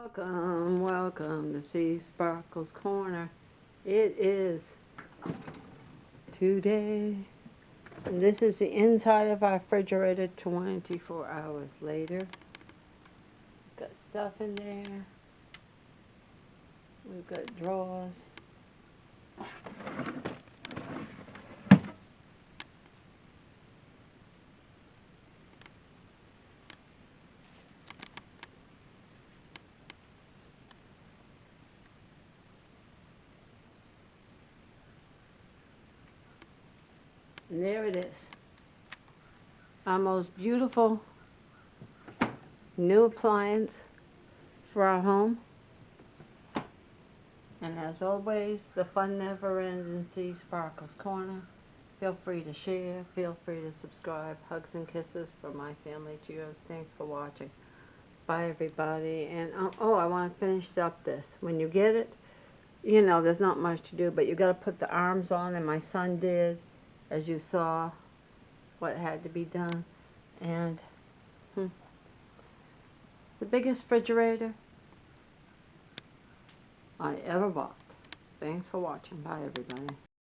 Welcome to Seasparkles Corner. It is today. And this is the inside of our refrigerator 24 hours later. Got stuff in there. We've got drawers. And there it is. Our most beautiful new appliance for our home. And as always, the fun never ends in Seasparkles Corner. Feel free to share. Feel free to subscribe. Hugs and kisses from my family to yours. Thanks for watching. Bye, everybody. And I want to finish up this. When you get it, you know, there's not much to do, but you got to put the arms on, and my son did, as you saw what had to be done. And the biggest refrigerator I ever bought. Thanks for watching. Bye, everybody.